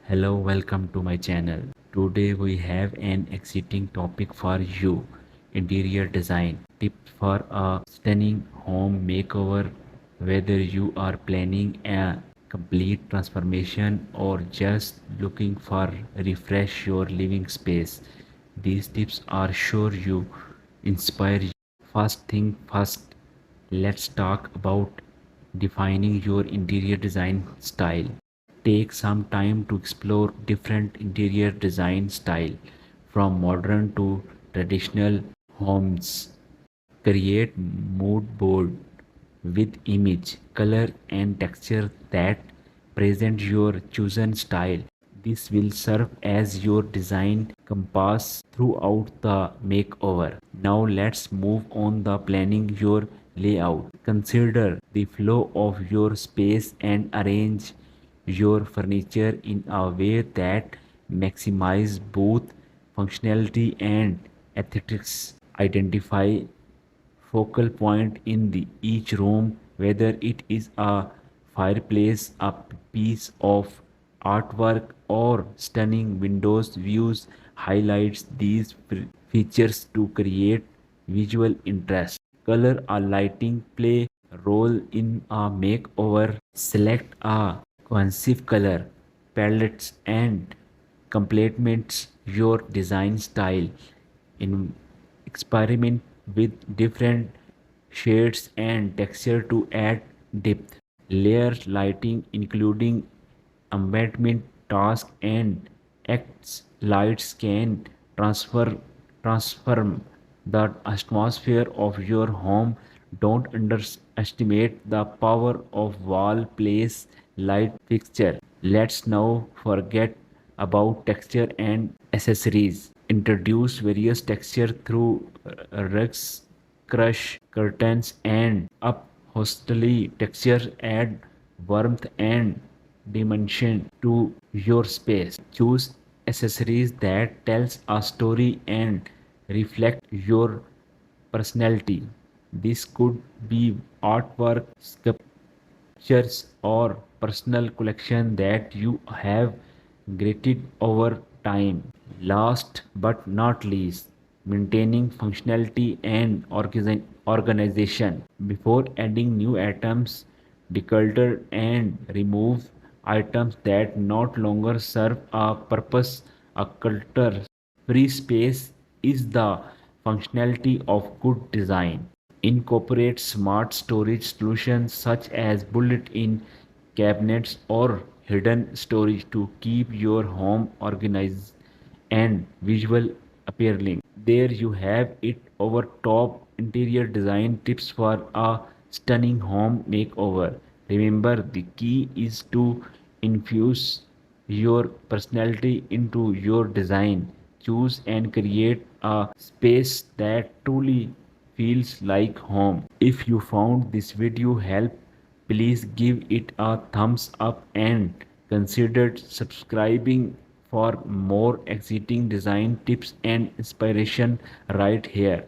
Hello, welcome to my channel. Today we have an exciting topic for you. Interior design tips for a stunning home makeover. Whether you are planning a complete transformation or just looking for refresh your living space, these tips are sure you inspire you. First thing first, let's talk about defining your interior design style. Take some time to explore different interior design style from modern to traditional homes. Create mood board with image, color and texture that present your chosen style. This will serve as your design compass throughout the makeover. Now let's move on the planning your layout. Consider the flow of your space and arrange your furniture in a way that maximize both functionality and aesthetics. Identify focal point in the each room, whether it is a fireplace, a piece of artwork, or stunning windows views, highlights these features to create visual interest. Color or lighting play a role in a makeover. Select a cohesive color palettes and complements your design style. In experiment with different shades and texture to add depth. Layer lighting including embedment task and acts lights can transform the atmosphere of your home. Don't underestimate the power of wall place light fixture. Let's now forget about texture and accessories. Introduce various texture through rugs, crush curtains and upholstery. Texture add warmth and dimension to your space. Choose accessories that tells a story and reflect your personality. This could be artwork, sculptures, or personal collection that you have created over time. Last but not least, maintaining functionality and organization. Before adding new items, declutter and remove items that no longer serve a purpose. A clutter free space is the functionality of good design. Incorporate smart storage solutions such as built-in cabinets or hidden storage to keep your home organized and visual appealing. There you have it, our top interior design tips for a stunning home makeover. Remember, the key is to infuse your personality into your design. Choose and create a space that truly feels like home. If you found this video help, please give it a thumbs up and consider subscribing for more exciting design tips and inspiration right here.